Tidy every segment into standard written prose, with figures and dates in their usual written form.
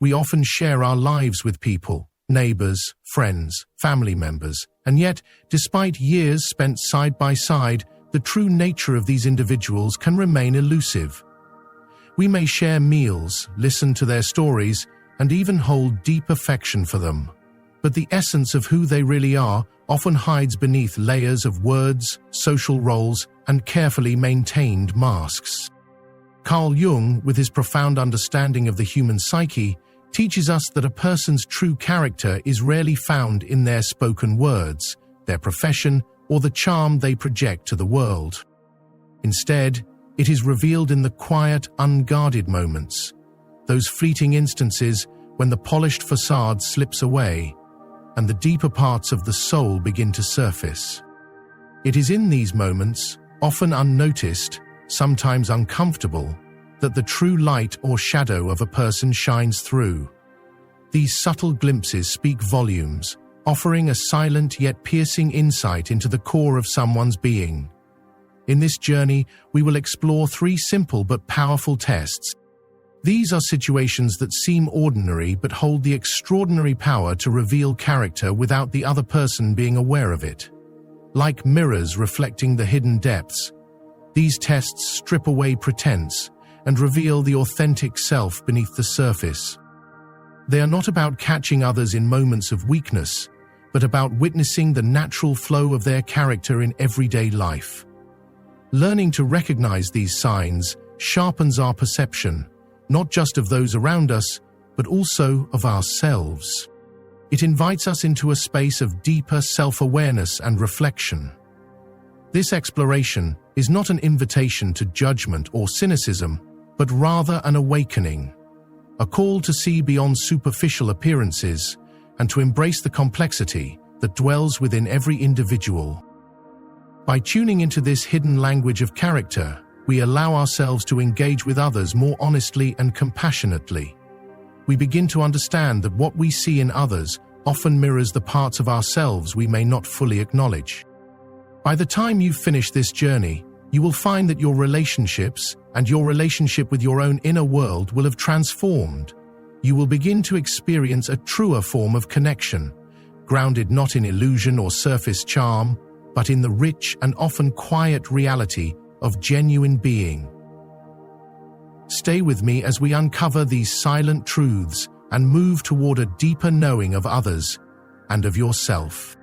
We often share our lives with people, neighbors, friends, family members, and yet, despite years spent side by side, the true nature of these individuals can remain elusive. We may share meals, listen to their stories, and even hold deep affection for them. But the essence of who they really are often hides beneath layers of words, social roles, and carefully maintained masks. Carl Jung, with his profound understanding of the human psyche, teaches us that a person's true character is rarely found in their spoken words, their profession, or the charm they project to the world. Instead, it is revealed in the quiet, unguarded moments, those fleeting instances when the polished facade slips away and the deeper parts of the soul begin to surface. It is in these moments, often unnoticed, sometimes uncomfortable, that the true light or shadow of a person shines through. These subtle glimpses speak volumes, offering a silent yet piercing insight into the core of someone's being. In this journey, we will explore 3 simple but powerful tests. These are situations that seem ordinary but hold the extraordinary power to reveal character without the other person being aware of it. Like mirrors reflecting the hidden depths, these tests strip away pretense and reveal the authentic self beneath the surface. They are not about catching others in moments of weakness, but about witnessing the natural flow of their character in everyday life. Learning to recognize these signs sharpens our perception, not just of those around us, but also of ourselves. It invites us into a space of deeper self-awareness and reflection. This exploration is not an invitation to judgment or cynicism, but rather an awakening, a call to see beyond superficial appearances and to embrace the complexity that dwells within every individual. By tuning into this hidden language of character, we allow ourselves to engage with others more honestly and compassionately. We begin to understand that what we see in others often mirrors the parts of ourselves we may not fully acknowledge. By the time you finish this journey, you will find that your relationships and your relationship with your own inner world will have transformed. You will begin to experience a truer form of connection, grounded not in illusion or surface charm, but in the rich and often quiet reality of genuine being. Stay with me as we uncover these silent truths and move toward a deeper knowing of others and of yourself.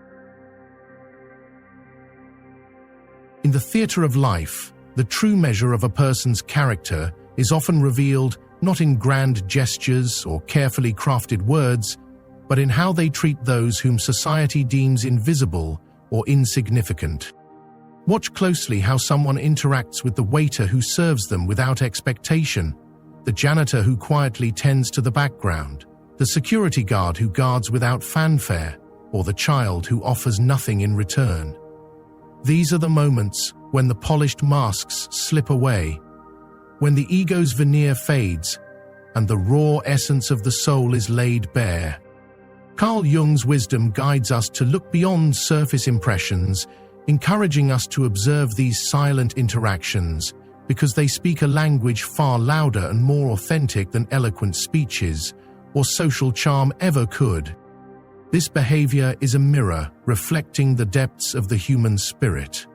In the theater of life, the true measure of a person's character is often revealed not in grand gestures or carefully crafted words, but in how they treat those whom society deems invisible or insignificant. Watch closely how someone interacts with the waiter who serves them without expectation, the janitor who quietly tends to the background, the security guard who guards without fanfare, or the child who offers nothing in return. These are the moments when the polished masks slip away, when the ego's veneer fades, and the raw essence of the soul is laid bare. Carl Jung's wisdom guides us to look beyond surface impressions, encouraging us to observe these silent interactions because they speak a language far louder and more authentic than eloquent speeches or social charm ever could. This behavior is a mirror reflecting the depths of the human spirit.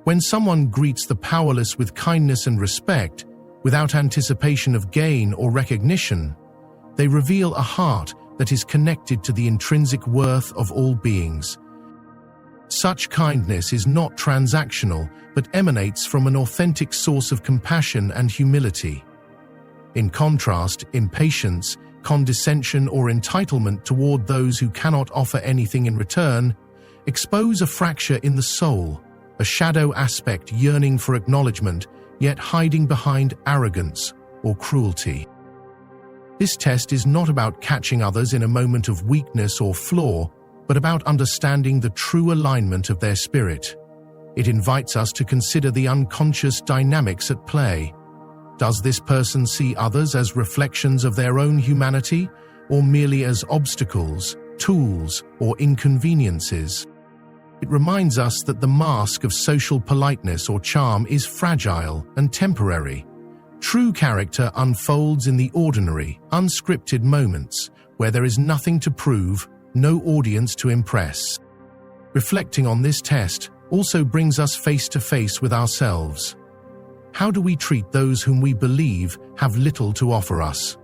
When someone greets the powerless with kindness and respect, without anticipation of gain or recognition, they reveal a heart that is connected to the intrinsic worth of all beings. Such kindness is not transactional, but emanates from an authentic source of compassion and humility. In contrast, impatience, condescension, or entitlement toward those who cannot offer anything in return expose a fracture in the soul, a shadow aspect yearning for acknowledgement, yet hiding behind arrogance or cruelty. This test is not about catching others in a moment of weakness or flaw, but about understanding the true alignment of their spirit. It invites us to consider the unconscious dynamics at play. Does this person see others as reflections of their own humanity, or merely as obstacles, tools, or inconveniences? It reminds us that the mask of social politeness or charm is fragile and temporary. True character unfolds in the ordinary, unscripted moments where there is nothing to prove, no audience to impress. Reflecting on this test also brings us face to face with ourselves. How do we treat those whom we believe have little to offer us?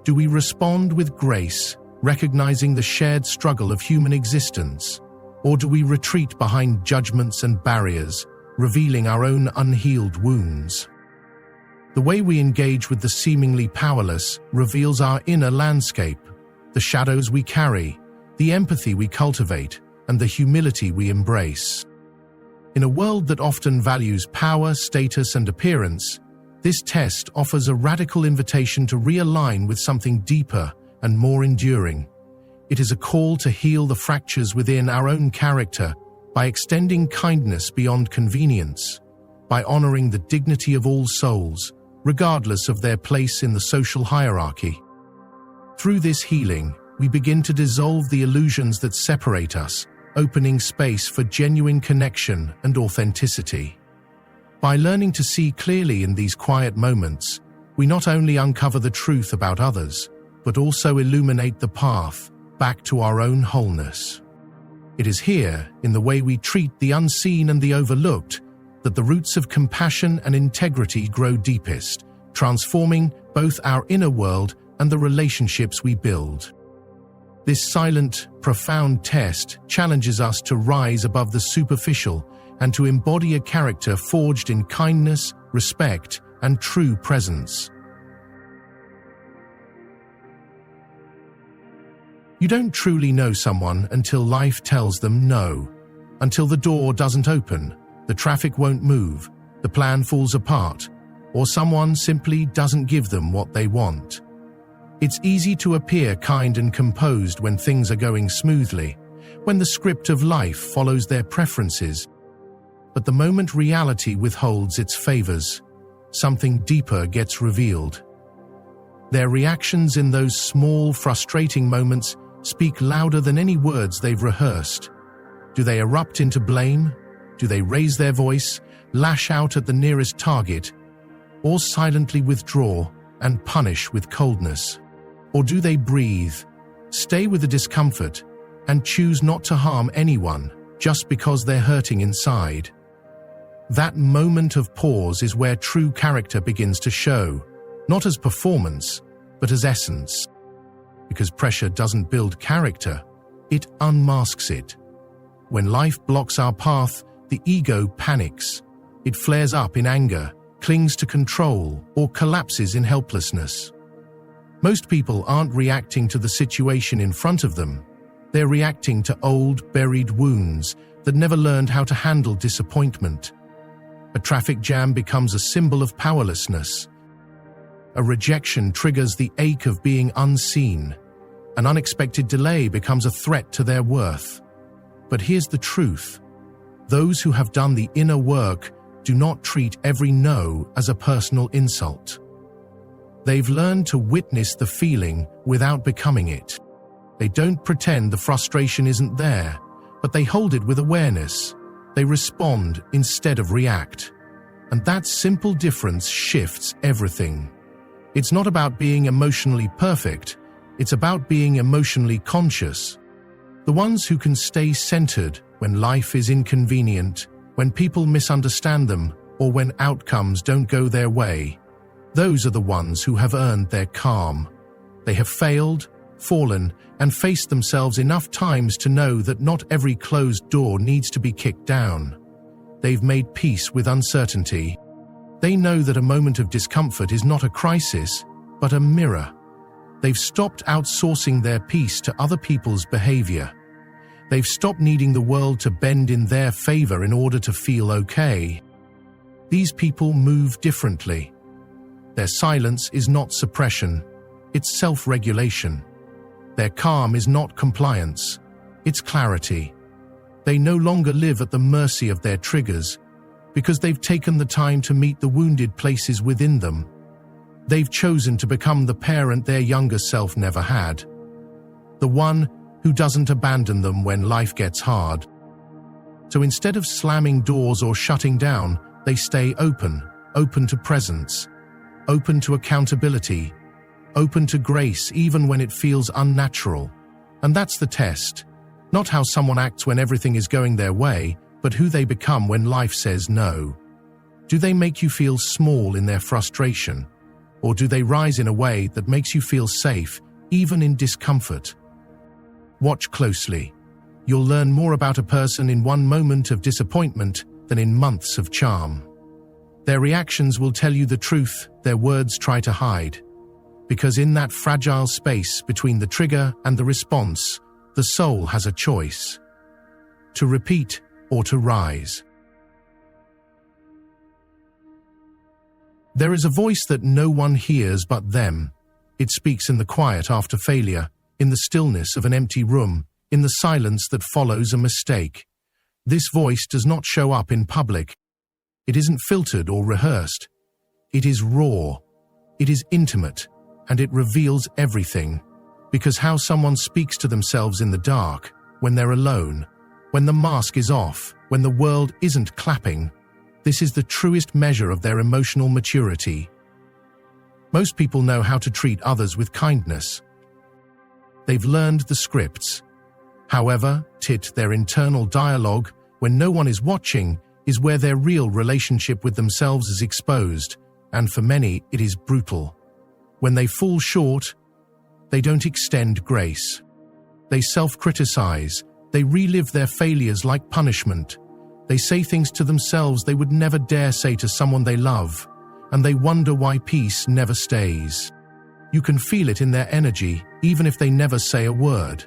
Do we respond with grace, recognizing the shared struggle of human existence? Or do we retreat behind judgments and barriers, revealing our own unhealed wounds? The way we engage with the seemingly powerless reveals our inner landscape, the shadows we carry, the empathy we cultivate, and the humility we embrace. In a world that often values power, status, and appearance, this test offers a radical invitation to realign with something deeper and more enduring. It is a call to heal the fractures within our own character by extending kindness beyond convenience, by honoring the dignity of all souls, regardless of their place in the social hierarchy. Through this healing, we begin to dissolve the illusions that separate us, opening space for genuine connection and authenticity. By learning to see clearly in these quiet moments, we not only uncover the truth about others, but also illuminate the path back to our own wholeness. It is here, in the way we treat the unseen and the overlooked, that the roots of compassion and integrity grow deepest, transforming both our inner world and the relationships we build. This silent, profound test challenges us to rise above the superficial and to embody a character forged in kindness, respect, and true presence. You don't truly know someone until life tells them no, until the door doesn't open, the traffic won't move, the plan falls apart, or someone simply doesn't give them what they want. It's easy to appear kind and composed when things are going smoothly, when the script of life follows their preferences. But the moment reality withholds its favors, something deeper gets revealed. Their reactions in those small, frustrating moments speak louder than any words they've rehearsed. Do they erupt into blame? Do they raise their voice, lash out at the nearest target, or silently withdraw and punish with coldness? Or do they breathe, stay with the discomfort, and choose not to harm anyone just because they're hurting inside? That moment of pause is where true character begins to show, not as performance, but as essence. Because pressure doesn't build character, it unmasks it. When life blocks our path, the ego panics. It flares up in anger, clings to control, or collapses in helplessness. Most people aren't reacting to the situation in front of them. They're reacting to old, buried wounds that never learned how to handle disappointment. A traffic jam becomes a symbol of powerlessness. A rejection triggers the ache of being unseen. An unexpected delay becomes a threat to their worth. But here's the truth. Those who have done the inner work do not treat every no as a personal insult. They've learned to witness the feeling without becoming it. They don't pretend the frustration isn't there, but they hold it with awareness. They respond instead of react. And that simple difference shifts everything. It's not about being emotionally perfect. It's about being emotionally conscious. The ones who can stay centered when life is inconvenient, when people misunderstand them, or when outcomes don't go their way, those are the ones who have earned their calm. They have failed, fallen, and faced themselves enough times to know that not every closed door needs to be kicked down. They've made peace with uncertainty. They know that a moment of discomfort is not a crisis, but a mirror. They've stopped outsourcing their peace to other people's behavior. They've stopped needing the world to bend in their favor in order to feel okay. These people move differently. Their silence is not suppression, it's self-regulation. Their calm is not compliance, it's clarity. They no longer live at the mercy of their triggers because they've taken the time to meet the wounded places within them. They've chosen to become the parent their younger self never had. The one who doesn't abandon them when life gets hard. So instead of slamming doors or shutting down, they stay open to presence. open to accountability, open to grace even when it feels unnatural. And that's the test. Not how someone acts when everything is going their way, but who they become when life says no. Do they make you feel small in their frustration? Or do they rise in a way that makes you feel safe, even in discomfort? Watch closely. You'll learn more about a person in one moment of disappointment than in months of charm. Their reactions will tell you the truth their words try to hide. Because in that fragile space between the trigger and the response, the soul has a choice: to repeat or to rise. There is a voice that no one hears but them. It speaks in the quiet after failure, in the stillness of an empty room, in the silence that follows a mistake. This voice does not show up in public. It isn't filtered or rehearsed. It is raw. It is intimate, and it reveals everything. Because how someone speaks to themselves in the dark, when they're alone, when the mask is off, when the world isn't clapping, this is the truest measure of their emotional maturity. Most people know how to treat others with kindness. They've learned the scripts. However, their internal dialogue, when no one is watching, is where their real relationship with themselves is exposed, and for many it is brutal. When they fall short, they don't extend grace. They self-criticize. They relive their failures like punishment. They say things to themselves they would never dare say to someone they love, and they wonder why peace never stays. You can feel it in their energy, even if they never say a word.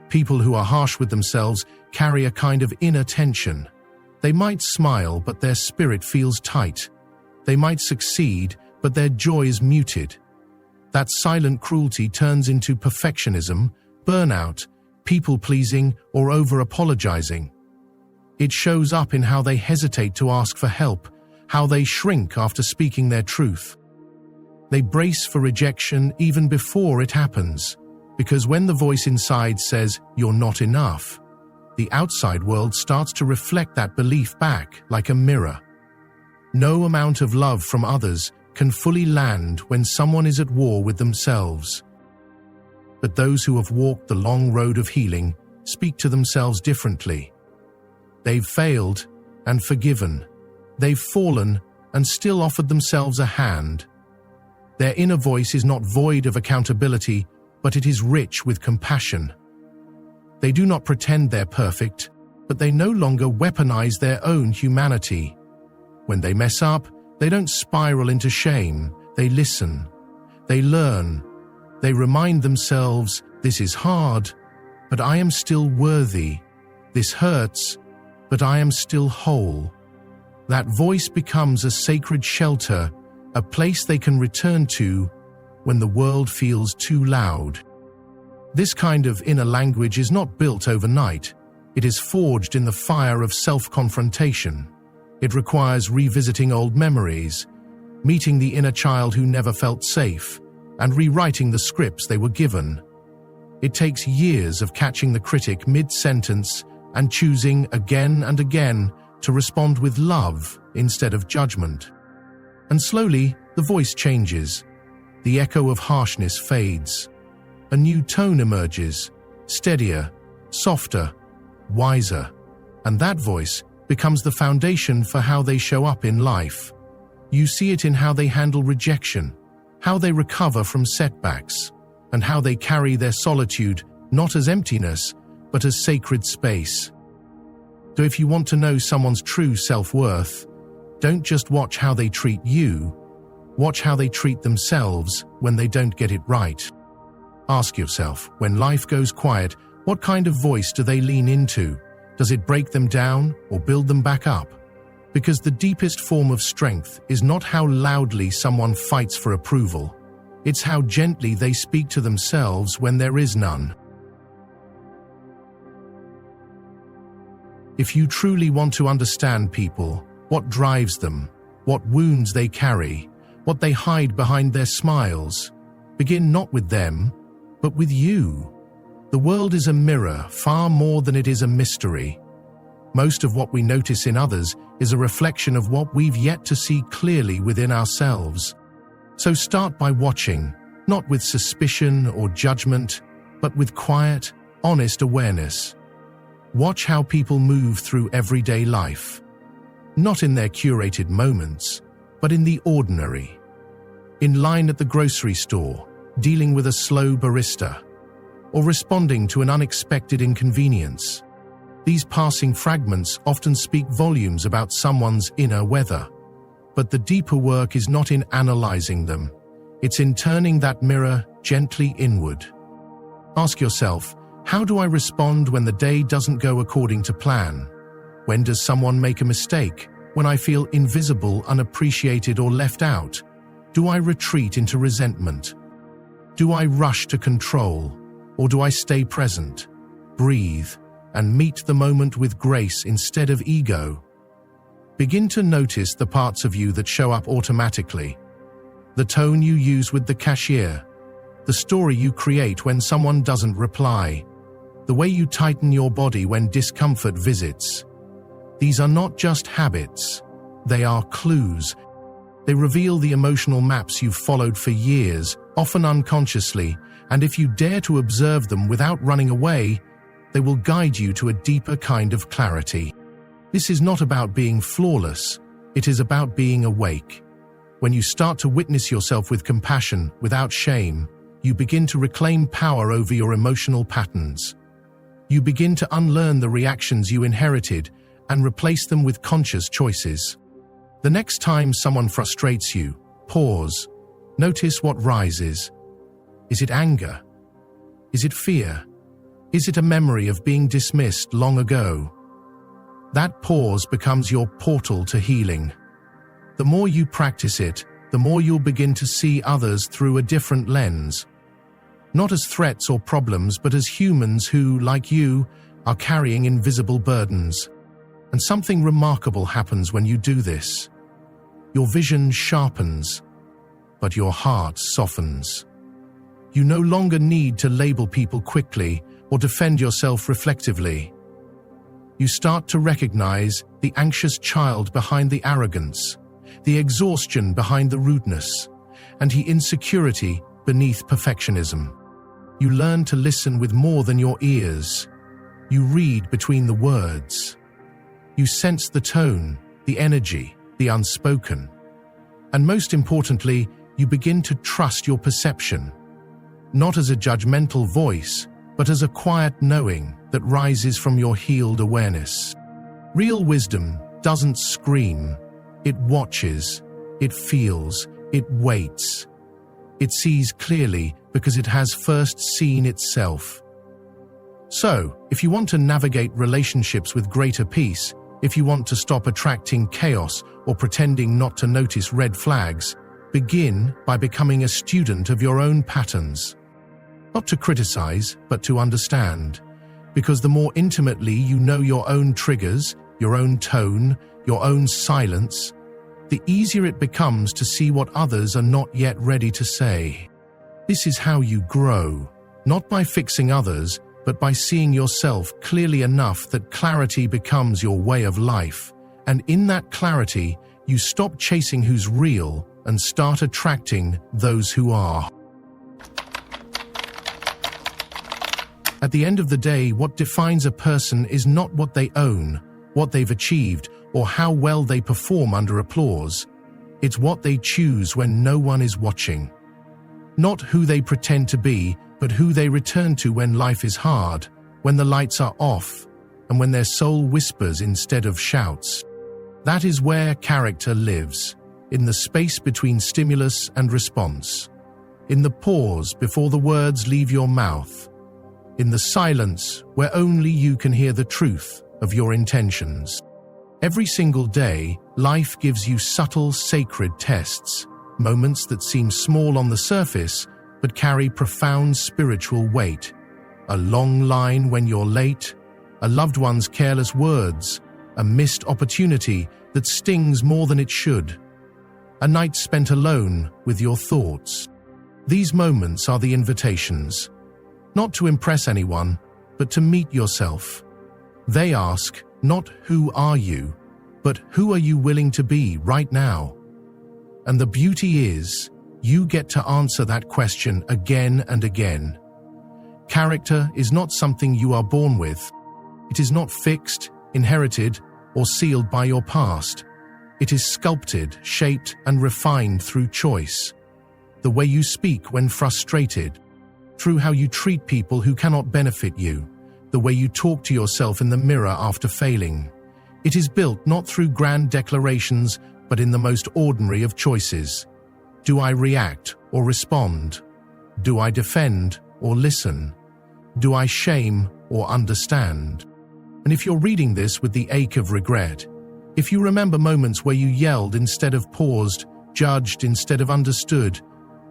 People who are harsh with themselves carry a kind of inner tension. They might smile, but their spirit feels tight. They might succeed, but their joy is muted. That silent cruelty turns into perfectionism, burnout, people-pleasing, or over-apologizing. It shows up in how they hesitate to ask for help, how they shrink after speaking their truth. They brace for rejection even before it happens, because when the voice inside says, "You're not enough," the outside world starts to reflect that belief back like a mirror. No amount of love from others can fully land when someone is at war with themselves. But those who have walked the long road of healing speak to themselves differently. They've failed and forgiven. They've fallen and still offered themselves a hand. Their inner voice is not void of accountability, but it is rich with compassion. They do not pretend they're perfect, but they no longer weaponize their own humanity. When they mess up, they don't spiral into shame. They listen. They learn. They remind themselves, "This is hard, but I am still worthy. This hurts, but I am still whole." That voice becomes a sacred shelter, a place they can return to when the world feels too loud. This kind of inner language is not built overnight. It is forged in the fire of self-confrontation. It requires revisiting old memories, meeting the inner child who never felt safe, and rewriting the scripts they were given. It takes years of catching the critic mid-sentence and choosing again and again to respond with love instead of judgment. And slowly, the voice changes. The echo of harshness fades. A new tone emerges, steadier, softer, wiser. And that voice becomes the foundation for how they show up in life. You see it in how they handle rejection, how they recover from setbacks, and how they carry their solitude not as emptiness, but as sacred space. So if you want to know someone's true self-worth, don't just watch how they treat you, watch how they treat themselves when they don't get it right. Ask yourself, when life goes quiet, what kind of voice do they lean into? Does it break them down or build them back up? Because the deepest form of strength is not how loudly someone fights for approval. It's how gently they speak to themselves when there is none. If you truly want to understand people, what drives them, what wounds they carry, what they hide behind their smiles, begin not with them, but with you. The world is a mirror far more than it is a mystery. Most of what we notice in others is a reflection of what we've yet to see clearly within ourselves. So start by watching, not with suspicion or judgment, but with quiet, honest awareness. Watch how people move through everyday life, not in their curated moments, but in the ordinary. In line at the grocery store, dealing with a slow barista, or responding to an unexpected inconvenience. These passing fragments often speak volumes about someone's inner weather. But the deeper work is not in analyzing them. It's in turning that mirror gently inward. Ask yourself, how do I respond when the day doesn't go according to plan? When does someone make a mistake? When I feel invisible, unappreciated, or left out? Do I retreat into resentment? Do I rush to control? Or do I stay present, breathe, and meet the moment with grace instead of ego? Begin to notice the parts of you that show up automatically. The tone you use with the cashier, the story you create when someone doesn't reply, the way you tighten your body when discomfort visits. These are not just habits, they are clues. They reveal the emotional maps you've followed for years, often unconsciously, and if you dare to observe them without running away, they will guide you to a deeper kind of clarity. This is not about being flawless, it is about being awake. When you start to witness yourself with compassion, without shame, you begin to reclaim power over your emotional patterns. You begin to unlearn the reactions you inherited and replace them with conscious choices. The next time someone frustrates you, pause. Notice what rises. Is it anger? Is it fear? Is it a memory of being dismissed long ago? That pause becomes your portal to healing. The more you practice it, the more you'll begin to see others through a different lens. Not as threats or problems, but as humans who, like you, are carrying invisible burdens. And something remarkable happens when you do this. Your vision sharpens, but your heart softens. You no longer need to label people quickly or defend yourself reflectively. You start to recognize the anxious child behind the arrogance, the exhaustion behind the rudeness, and the insecurity beneath perfectionism. You learn to listen with more than your ears. You read between the words. You sense the tone, the energy, the unspoken. And most importantly, you begin to trust your perception. Not as a judgmental voice, but as a quiet knowing that rises from your healed awareness. Real wisdom doesn't scream. It watches, it feels, it waits. It sees clearly because it has first seen itself. So, if you want to navigate relationships with greater peace, if you want to stop attracting chaos or pretending not to notice red flags, begin by becoming a student of your own patterns. Not to criticize, but to understand. Because the more intimately you know your own triggers, your own tone, your own silence, the easier it becomes to see what others are not yet ready to say. This is how you grow, not by fixing others, but by seeing yourself clearly enough that clarity becomes your way of life. And in that clarity, you stop chasing who's real and start attracting those who are. At the end of the day, what defines a person is not what they own, what they've achieved, or how well they perform under applause. It's what they choose when no one is watching. Not who they pretend to be, but who they return to when life is hard, when the lights are off, and when their soul whispers instead of shouts. That is where character lives, in the space between stimulus and response, in the pause before the words leave your mouth, in the silence where only you can hear the truth of your intentions. Every single day, life gives you subtle, sacred tests, moments that seem small on the surface, but carry profound spiritual weight. A long line when you're late, a loved one's careless words, a missed opportunity that stings more than it should, a night spent alone with your thoughts. These moments are the invitations, not to impress anyone, but to meet yourself. They ask, not who are you, but who are you willing to be right now? And the beauty is, You get to answer that question again and again. Character is not something you are born with. It is not fixed, inherited, or sealed by your past. It is sculpted, shaped, and refined through choice. The way you speak when frustrated, through how you treat people who cannot benefit you, the way you talk to yourself in the mirror after failing. It is built not through grand declarations, but in the most ordinary of choices. Do I react or respond? Do I defend or listen? Do I shame or understand? And if you're reading this with the ache of regret, if you remember moments where you yelled instead of paused, judged instead of understood,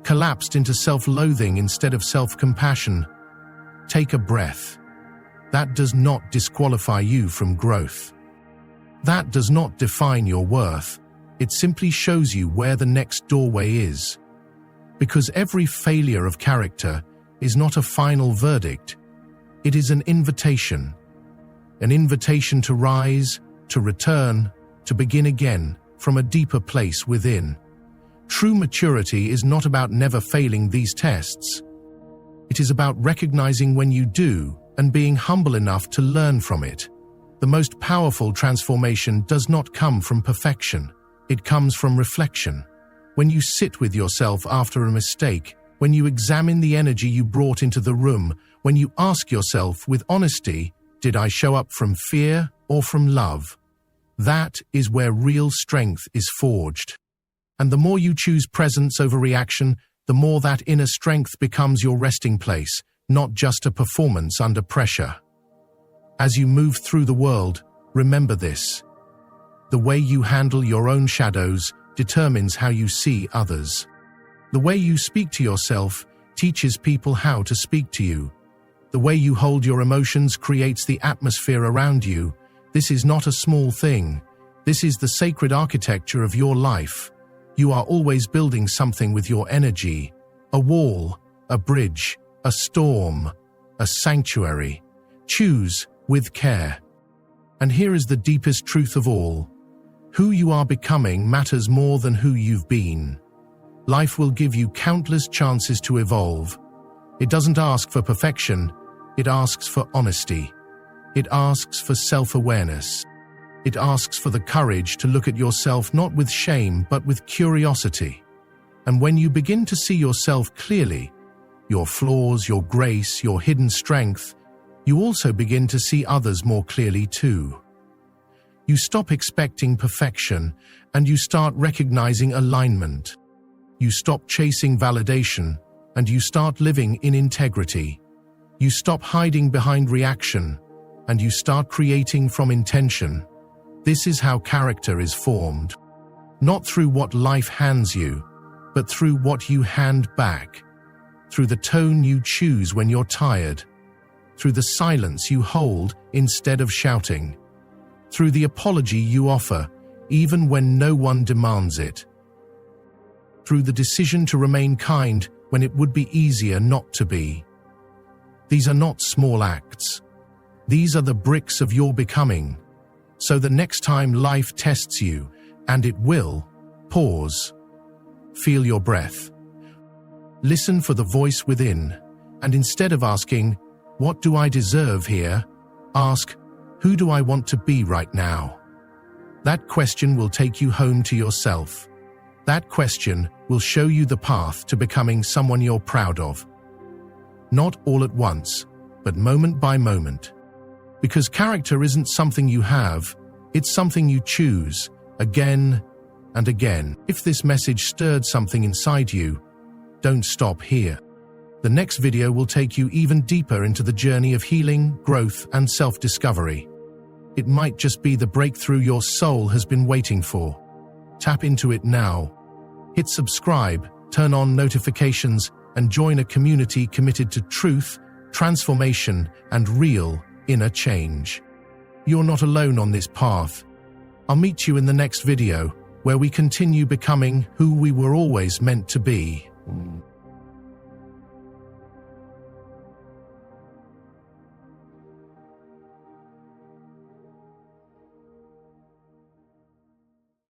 collapsed into self-loathing instead of self-compassion, take a breath. That does not disqualify you from growth. That does not define your worth. It simply shows you where the next doorway is. Because every failure of character is not a final verdict. It is an invitation. An invitation to rise, to return, to begin again from a deeper place within. True maturity is not about never failing these tests. It is about recognizing when you do and being humble enough to learn from it. The most powerful transformation does not come from perfection. It comes from reflection. When you sit with yourself after a mistake, when you examine the energy you brought into the room, when you ask yourself with honesty, did I show up from fear or from love? That is where real strength is forged. And the more you choose presence over reaction, the more that inner strength becomes your resting place, not just a performance under pressure. As you move through the world, remember this. The way you handle your own shadows determines how you see others. The way you speak to yourself teaches people how to speak to you. The way you hold your emotions creates the atmosphere around you. This is not a small thing. This is the sacred architecture of your life. You are always building something with your energy. A wall, a bridge, a storm, a sanctuary. Choose with care. And here is the deepest truth of all. Who you are becoming matters more than who you've been. Life will give you countless chances to evolve. It doesn't ask for perfection. It asks for honesty. It asks for self-awareness. It asks for the courage to look at yourself not with shame but with curiosity. And when you begin to see yourself clearly, your flaws, your grace, your hidden strength, you also begin to see others more clearly too. You stop expecting perfection and you start recognizing alignment. You stop chasing validation and you start living in integrity. You stop hiding behind reaction and you start creating from intention. This is how character is formed. Not through what life hands you, but through what you hand back. Through the tone you choose when you're tired. Through the silence you hold instead of shouting. Through the apology you offer, even when no one demands it. Through the decision to remain kind when it would be easier not to be. These are not small acts. These are the bricks of your becoming. So the next time life tests you, and it will, pause. Feel your breath. Listen for the voice within, and instead of asking, "What do I deserve here?" ask, "Who do I want to be right now?" That question will take you home to yourself. That question will show you the path to becoming someone you're proud of. Not all at once, but moment by moment. Because character isn't something you have, it's something you choose, again and again. If this message stirred something inside you, don't stop here. The next video will take you even deeper into the journey of healing, growth, and self-discovery. It might just be the breakthrough your soul has been waiting for. Tap into it now. Hit subscribe, turn on notifications, and join a community committed to truth, transformation, and real inner change. You're not alone on this path. I'll meet you in the next video, where we continue becoming who we were always meant to be.